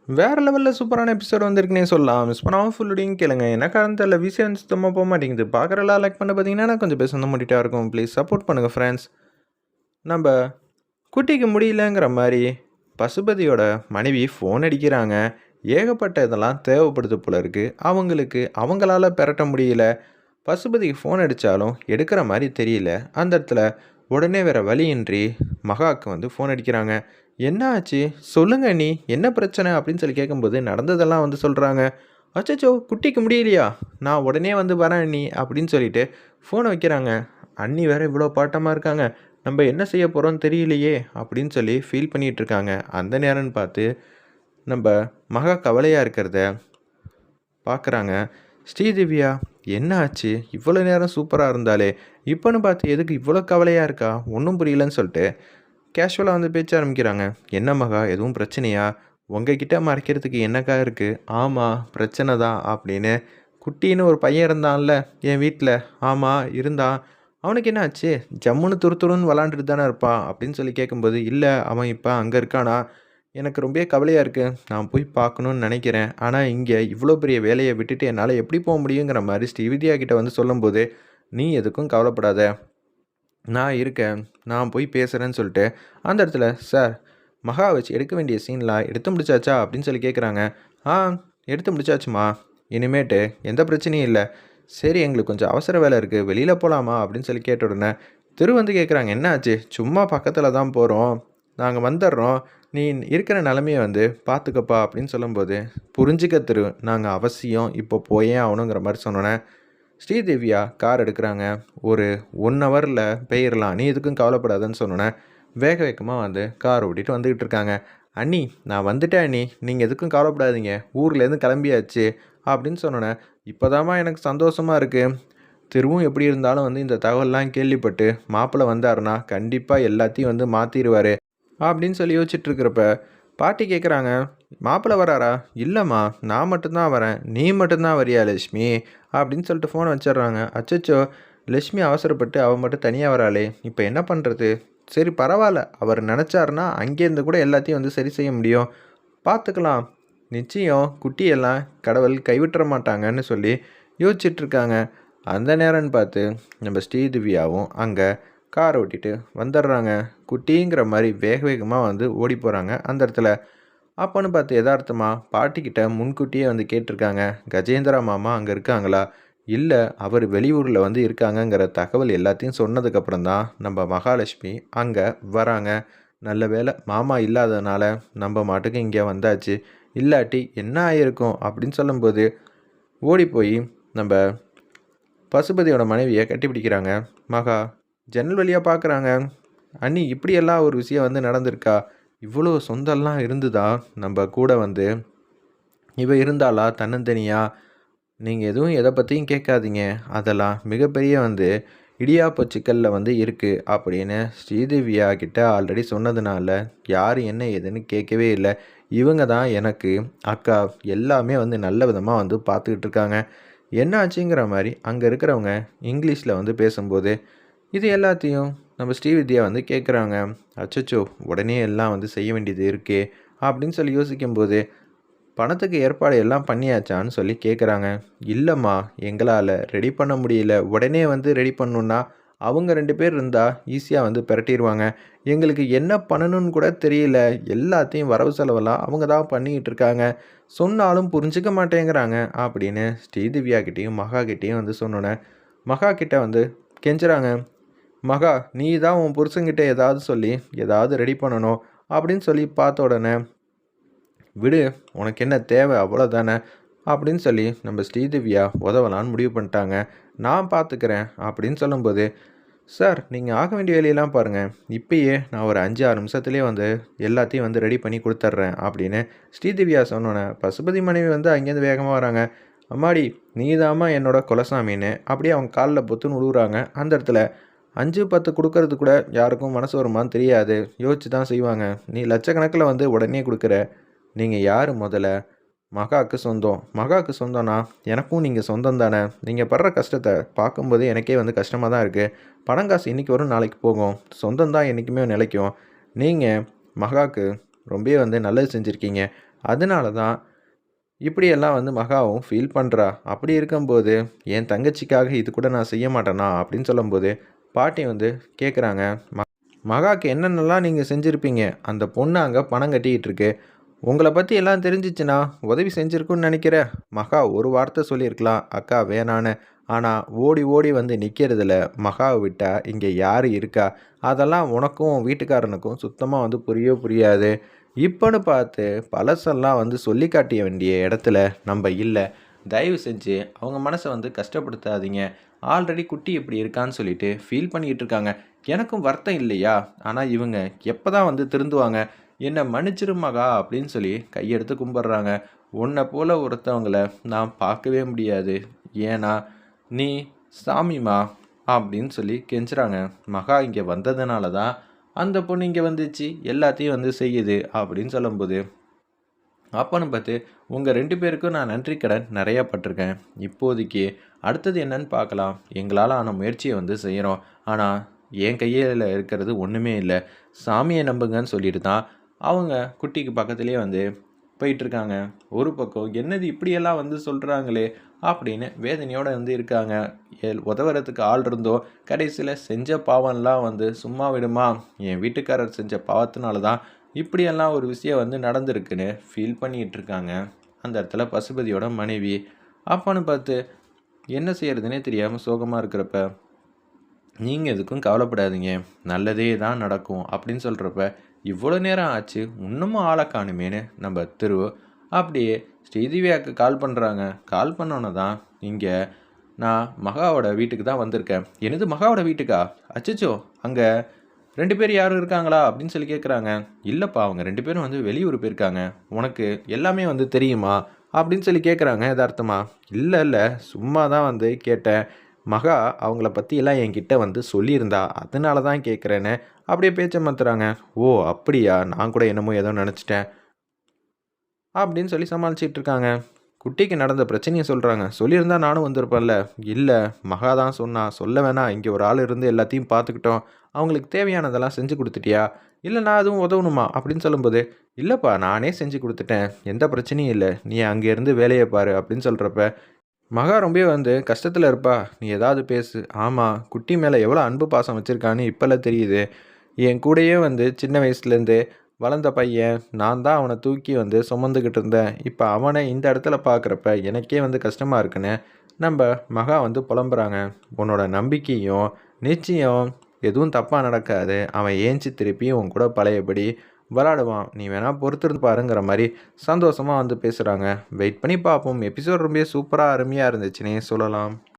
வேற லெவல்ல சூப்பரான எபிசோட் வந்திருக்குன்னே சொல்லலாம். மிஸ் பண்ணாம ஃபுல்லுடையும் கேளுங்க. என்ன காரணம் தெரியல விசியம் சுத்தமா போ மாட்டேங்குது. பார்க்குறலாம் லைக் பண்ண பார்த்தீங்கன்னா, நான் கொஞ்சம் பேச வந்து மூடிட்டா இருக்கும். ப்ளீஸ் சப்போர்ட் பண்ணுங்க ஃப்ரெண்ட்ஸ். நம்ப குட்டிக்கு முடியலங்கிற மாரி பசுபதியோட மனைவி ஃபோன் அடிக்கிறாங்க. ஏகப்பட்ட இதெல்லாம் தேவைப்படுது போல இருக்கு. அவங்களுக்கு அவங்களால பெரட்ட முடியல. பசுபதிக்கு ஃபோன் அடிச்சாலும் எடுக்கிற மாரி தெரியல. அந்த இடத்துல உடனே வேற வழியின்றி மகாவுக்கு வந்து ஃபோன் அடிக்கிறாங்க. "என்ன ஆச்சு? சொல்லுங்க அண்ணி. என்ன பிரச்சனை?" அப்படின்னு சொல்லி கேட்கும்போது நடந்ததெல்லாம் வந்து சொல்றாங்க. "அச்சச்சோ! குட்டிக்கு முடியலையா? நான் உடனே வந்து வரேன் அண்ணி" அப்படின்னு சொல்லிட்டு ஃபோன வைக்கிறாங்க. அண்ணி வேற இவ்வளோ பாட்டமா இருக்காங்க. "நம்ப என்ன செய்ய போறோம்னு தெரியலையே" அப்படின்னு சொல்லி ஃபீல் பண்ணிட்டு இருக்காங்க. அந்த நேரம்னு பார்த்து நம்ப மகா கவலையா இருக்கிறத பார்க்குறாங்க. "ஸ்ரீதிவ்யா என்ன ஆச்சு? இவ்வளோ நேரம் சூப்பரா இருந்தாளே! இப்பன்னு பார்த்து எதுக்கு இவ்வளோ கவலையா இருக்கா? ஒன்றும் புரியலன்னு" சொல்லிட்டு கேஷுவலா வந்து பேச்ச ஆரம்பிக்கிறாங்க. "என்ன மகா எதுவும் பிரச்சனையா? உங்ககிட்ட மறைக்கிறதுக்கு என்னக்கா இருக்கு?" "ஆமா பிரச்சனை தான்" அப்படின்னு குட்டின்னு ஒரு பையன் இருந்தான்ல என் வீட்ல. "ஆமா இருந்தான். அவனுக்கு என்ன ஆச்சு? ஜம்முன்னு துருதுருன்னு விளாண்டுட்டு தானே இருப்பான்" அப்படின்னு சொல்லி கேட்கும்போது, "இல்ல அவன் இப்ப அங்க இருக்கானா? எனக்கு ரொம்பவே கவலையா இருக்கு. நான் போய் பார்க்கணும்னு நெனைக்கிறேன். ஆனா இங்க இவ்வளோ பெரிய வேலைய விட்டுட்டு என்னால எப்படி போ முடியுங்கிற" மாரி ஸ்ரீவித்யா கிட்ட வந்து சொல்லும்போது, "நீ எதுக்கும் கவலைப்படாத. நான் இருக்கேன். நான் போய் பேசுறேன்னு" சொல்லிட்டு அந்த இடத்துல, "சார் மகா வச்சு எடுக்க வேண்டிய சீன்லாம் எடுத்து முடிச்சாச்சா?" அப்படின்னு சொல்லி கேட்குறாங்க. "ஆ எடுத்து முடிச்சாச்சும்மா. இனிமேட்டு எந்த பிரச்சனையும் இல்ல. சரி எங்களுக்கு கொஞ்சம் அவசர வேலை இருக்கு. வெளியில போலாமா?" அப்படின்னு சொல்லி கேட்ட உடனே, திரு வந்து கேட்குறாங்க, "என்ன ஆச்சு? சும்மா பக்கத்துல தான் போறோம். நாங்க வந்துர்றோம். நீ இருக்கிற நிலைமைய வந்து பார்த்துக்கப்பா" அப்படின்னு சொல்லும்போது, "புரிஞ்சுக்க திரு. நாங்க அவசியம் இப்போ போயே ஆகணுங்கிற" மாரி சொன்னோனே, ஸ்ரீதேவியா கார் எடுக்குறாங்க. ஒரு 1 ஹவர்ல போயிரலாம். நீ எதுக்கும் கவலைப்படாதன்னு சொன்னோனே, வேக வேகமா வந்து கார் ஓட்டிட்டு வந்துகிட்டு இருக்காங்க. "அண்ணி நான் வந்துட்டேன் அண்ணி. நீங்க எதுக்கும் கவலைப்படாதீங்க. ஊர்லேருந்து கிளம்பியாச்சு" அப்படின்னு சொன்னோனே, "இப்பதாம்மா எனக்கு சந்தோஷமா இருக்கு. திருவும் எப்படி இருந்தாலும் வந்து இந்த தகவல்லாம் கேள்விப்பட்டு மாப்பிள வந்தாருன்னா, கண்டிப்பா எல்லாத்தையும் வந்து மாத்திருவாரு" அப்படின்னு சொல்லி யோசிச்சுட்டு இருக்கிறப்ப, பாட்டி கேட்குறாங்க, "மாப்பிள வராரா?" "இல்லம்மா, நான் மட்டும் தான் வரேன். நீ மட்டும் தான் வரியா லட்சுமி?" அப்படின்னு சொல்லிட்டு ஃபோன வச்சுர்றாங்க. அச்சச்சோ! லட்சுமி அவசரப்பட்டு அவ மட்டும் தனியா வராளே! இப்ப என்ன பண்றது? சரி பரவால்ல. அவர் நெனச்சாருன்னா, அங்கேருந்து கூட எல்லாத்தையும் வந்து சரி செய்ய முடியும். பார்த்துக்கலாம். நிச்சயம் குட்டியெல்லாம் கடவுள் கைவிட்டுற மாட்டாங்கன்னு சொல்லி யோசிச்சுட்டு இருக்காங்க. அந்த நேரம்னு பார்த்து நம்ம ஸ்ரீதிவ்யாவும் அங்க கார் ஓட்டிட்டு வந்துடுறாங்க. குட்டிங்கிற மாரி வேக வேகமா வந்து ஓடி போறாங்க அந்த இடத்துல. அப்பன்னு பார்த்து எதார்த்தமா பாட்டிக்கிட்ட முன்கூட்டியே வந்து கேட்டிருக்காங்க. "கஜேந்திரா மாமா அங்க இருக்காங்களா?" "இல்ல, அவரு வெளியூர்ல வந்து இருக்காங்கங்கிற" தகவல் எல்லாத்தையும் சொன்னதுக்கப்புறம் தான் நம்ம மகாலட்சுமி அங்க வராங்க. நல்ல வேளை மாமா இல்லாததுனால நம்ம மாட்டுக்கு இங்க வந்தாச்சு. இல்லாட்டி என்ன ஆயிருக்கும் அப்படின்னு சொல்லும்போது, ஓடி போய் நம்ப பசுபதியோட மனைவிய கட்டிப்பிடிக்கிறாங்க மகா. ஜன்னல் வழியா பார்க்குறாங்க. "அண்ணி இப்படியெல்லாம் ஒரு விஷயம் வந்து நடந்திருக்கா? இவ்வளோ சொந்தம்லாம் இருந்துதா நம்ப கூட வந்து? இவ இருந்தாளா தன்னந்தனியா? நீங்க எதுவும் எத பத்தியும் கேட்காதீங்க. அதெல்லாம் மிகப்பெரிய வந்து இடியாப்ப சிக்கல்ல வந்து இருக்கு" அப்படின்னு ஸ்ரீதேவியா கிட்ட ஆல்ரெடி சொன்னதுனால, யாரும் என்ன ஏதுன்னு கேட்கவே இல்ல. இவங்க தான் எனக்கு அக்கா. எல்லாமே வந்து நல்ல விதமா வந்து பார்த்துக்கிட்டு இருக்காங்க. என்ன ஆச்சுங்கிற மாரி அங்க இருக்கிறவங்க இங்கிலீஷ்ல வந்து பேசும்போது, இது எல்லாத்தையும் நம்ம ஸ்ரீவித்யா வந்து கேட்குறாங்க. அச்சச்சோ! உடனே எல்லாம் வந்து செய்ய வேண்டியது இருக்கே! அப்படின்னு சொல்லி யோசிக்கும்போது, "பணத்துக்கு ஏற்பாடு எல்லாம் பண்ணியாச்சான்னு?" சொல்லி கேட்குறாங்க. "இல்லம்மா, எங்களால ரெடி பண்ண முடியல. உடனே வந்து ரெடி பண்ணணும்னா, அவங்க 2 பேர் இருந்தா ஈஸியா வந்து பெரட்டிருவாங்க. எங்களுக்கு என்ன பண்ணணும்னு கூட தெரியல. எல்லாத்தையும் வரவு செலவெல்லாம் அவங்க தான் பண்ணிக்கிட்டு இருக்காங்க. சொன்னாலும் புரிஞ்சுக்க மாட்டேங்கிறாங்க" அப்படின்னு ஸ்ரீதிவ்யா கிட்டயும், மகா கிட்டயும் வந்து சொன்னோனே, மகா கிட்ட வந்து கெஞ்சுறாங்க. "மகா, நீ தான் உன் புருஷன்கிட்ட ஏதாவது சொல்லி, ஏதாவது ரெடி பண்ணணும்" அப்படின்னு சொல்லி பார்த்த உடனே, "விடு, உனக்கு என்ன தேவை அவ்வளோதானே" அப்படின்னு சொல்லி நம்ம ஸ்ரீதிவ்யா உதவலான்னு முடிவு பண்ணிட்டாங்க. "நான் பார்த்துக்கிறேன்" அப்படின்னு சொல்லும்போது, "சார் நீங்க ஆக வேண்டிய வேலையெல்லாம் பாருங்க. இப்பயே நான் ஒரு 5, 6 நிமிஷத்துலயே வந்து எல்லாத்தையும் வந்து ரெடி பண்ணி குடுத்துர்றேன்" அப்படின்னு ஸ்ரீதிவ்யா சொன்னோனே, பசுபதி மனைவி வந்து அங்கேருந்து வேகமா வராங்க. "அம்மாடி, நீதாம்மா என்னோட குலசாமின்னு" அப்படியே அவங்க கால்ல பொத்துன்னு விழுவுறாங்க. அந்த இடத்துல 5, 10 குடுக்கறது கூட யாருக்கும் மனசு வருமான்னு தெரியாது. யோசிச்சு தான் செய்வாங்க. "நீ லட்சக்கணக்குல வந்து உடனே குடுக்குற. நீங்க யாரு மொதல்ல? மகாவுக்கு சொந்தம். மகாவுக்கு சொந்தம்னா, எனக்கும் நீங்க சொந்தம் தானே! நீங்க படுற கஷ்டத்த பார்க்கும்போது எனக்கே வந்து கஷ்டமா தான் இருக்கு. பணம் காசு இன்னைக்கு வரும் நாளைக்கு போகும். சொந்தம் தான் என்னைக்குமே நிலைக்கும். நீங்க மகாக்கு ரொம்பவே வந்து நல்லது செஞ்சுருக்கீங்க. அதனால தான் இப்படியெல்லாம் வந்து மகாவும் ஃபீல் பண்ணுறா. அப்படி இருக்கும்போது என் தங்கச்சிக்காக இது கூட நான் செய்ய மாட்டேனா அப்படின்னு சொல்லும்போது பாட்டி வந்து கேட்குறாங்க. மகாக்கு என்னென்னலாம் நீங்கள் செஞ்சுருப்பீங்க? அந்த பொண்ணு அங்கே பணம் கட்டிக்கிட்டு இருக்கு. உங்கள பத்தி எல்லாம் தெரிஞ்சுச்சுன்னா, உதவி செஞ்சிருக்கும்னு நெனைக்கிறேன். மகா ஒரு வார்த்தை சொல்லியிருக்கலாம், அக்கா வேணான்னு. ஆனா, ஓடி ஓடி வந்து நிக்கிறதுல, மகாவ விட்டா இங்க யாரு இருக்கா? அதெல்லாம் உனக்கும், உன் வீட்டுக்காரனுக்கும் சுத்தமா வந்து புரியவே புரியாது. இப்பன்னு பார்த்து பழசெல்லாம் வந்து சொல்லி காட்டிய வேண்டிய இடத்துல நம்ப இல்ல. தயவு செஞ்சு அவங்க மனச வந்து கஷ்டப்படுத்தாதீங்க. ஆல்ரெடி குட்டி இப்படி இருக்கான்னு சொல்லிட்டு ஃபீல் பண்ணிக்கிட்டு இருக்காங்க. எனக்கும் வருத்தம் இல்லையா? ஆனா இவங்க எப்பதான் வந்து திருந்துவாங்க? என்ன மன்னிச்சிரு மகா அப்படின்னு சொல்லி கையெடுத்து கும்பிட்றாங்க. உன்னை போல ஒருத்தவங்கள நான் பார்க்கவே முடியாது. ஏன்னா நீ சாமிமா அப்படின்னு சொல்லி கெஞ்சுறாங்க. மகா இங்கே வந்ததுனால தான் அந்த பொண்ணு இங்கே வந்துச்சு எல்லாத்தையும் வந்து செய்யுது அப்படின்னு சொல்லும்போது அப்பன்னு பார்த்து உங்கள் 2 பேருக்கும் நான் நன்றி கடன் நிறையா பட்டிருக்கேன். இப்போதைக்கு அடுத்தது என்னன்னு பார்க்கலாம். எங்களால் ஆன முயற்சியை வந்து செய்கிறோம். ஆனால் என் கையில் இருக்கிறது ஒன்றுமே இல்லை. சாமியை நம்புங்கன்னு சொல்லிட்டு தான் அவங்க குட்டிக்கு பக்கத்துலேயே வந்து போயிட்டுருக்காங்க. ஒரு பக்கம் என்னது இப்படியெல்லாம் வந்து சொல்கிறாங்களே அப்படின்னு வேதனையோடு வந்து இருக்காங்க. உதவுறதுக்கு ஆள் இருந்தோம். கடைசியில் செஞ்ச பாவம்லாம் வந்து சும்மா விடுமா? என் வீட்டுக்காரர் செஞ்ச பாவத்தினால தான் இப்படியெல்லாம் ஒரு விஷயம் வந்து நடந்திருக்குன்னு ஃபீல் பண்ணிகிட்டு இருக்காங்க. அந்த இடத்துல பசுபதியோட மனைவி. அப்பான்னு பார்த்து என்ன செய்யறதுனே தெரியாமல் சோகமாக இருக்கிறப்ப, நீங்கள் எதுக்கும் கவலைப்படாதீங்க, நல்லதே தான் நடக்கும் அப்படின்னு சொல்கிறப்ப, இவ்வளோ நேரம் ஆச்சு இன்னமும் ஆளை காணுமேன்னு நம்ம திரு அப்படியே ஸ்ரீதிவ்யாவுக்கு கால் பண்ணுறாங்க. கால் பண்ணோன்னே தான் இங்கே நான் மகாவோட வீட்டுக்கு தான் வந்திருக்கேன். என்னது மகாவோட வீட்டுக்கா? அச்சச்சோ, அங்கே 2 பேர் யாரும் இருக்காங்களா அப்படின்னு சொல்லி கேட்குறாங்க. இல்லைப்பா, அவங்க 2 பேரும் வந்து வெளியூர் போயிருக்காங்க. உனக்கு எல்லாமே வந்து தெரியுமா அப்படின்னு சொல்லி கேட்குறாங்க எதார்த்தமா. இல்லை இல்லை, சும்மா தான் வந்து கேட்டேன். மகா அவங்கள பற்றியெல்லாம் என்கிட்ட வந்து சொல்லியிருந்தா, அதனால தான் கேட்குறேன்னு அப்படியே பேச்சை மாத்துறாங்க. ஓ அப்படியா, நான் கூட என்னமோ ஏதோ நினச்சிட்டேன் அப்படின்னு சொல்லி சமாளிச்சிட்டு இருக்காங்க. குட்டிக்கு நடந்த பிரச்சனையை சொல்கிறாங்க. சொல்லியிருந்தா நானும் வந்திருப்பேன்ல. இல்லை, மகா தான் சொன்னா. சொல்ல வேணாம், இங்கே ஒரு ஆள் இருந்து எல்லாத்தையும் பார்த்துக்கிட்டோம். அவங்களுக்கு தேவையானதெல்லாம் செஞ்சு கொடுத்துட்டியா? இல்லை நான் எதுவும் உதவணுமா அப்படின்னு சொல்லும்போது, இல்லைப்பா நானே செஞ்சு கொடுத்துட்டேன், எந்த பிரச்சனையும் இல்லை, நீ அங்கேருந்து வேலையை பாரு அப்படின்னு சொல்கிறப்ப மகா ரொம்பவே வந்து கஷ்டத்தில் இருப்பா. நீ ஏதாவது பேசு. ஆமாம், குட்டி மேலே எவ்வளோ அன்பு பாசம் வச்சுருக்கான்னு இப்போல்லாம் தெரியுது. என் கூடயே வந்து சின்ன வயசுலேருந்து வளர்ந்த பையன். நான் தான் அவனை தூக்கி வந்து சுமந்துக்கிட்டு இருந்தேன். இப்போ அவனை இந்த இடத்துல பார்க்குறப்ப எனக்கே வந்து கஷ்டமாக இருக்குன்னு நம்ம மகா வந்து புலம்புறாங்க. உன்னோட நம்பிக்கையும் நிச்சயம் எதுவும் தப்பாக நடக்காது. அவன் ஏஞ்சி திருப்பியும் உன் கூட பழையபடி விளாடுவான். நீ வேணால் பொறுத்திருந்து பாருங்கிற மாதிரி சந்தோஷமாக வந்து பேசுகிறாங்க. வெயிட் பண்ணி பார்ப்போம். எபிசோட் ரொம்ப சூப்பராக அருமையாக இருந்துச்சுன்னே சொல்லலாம்.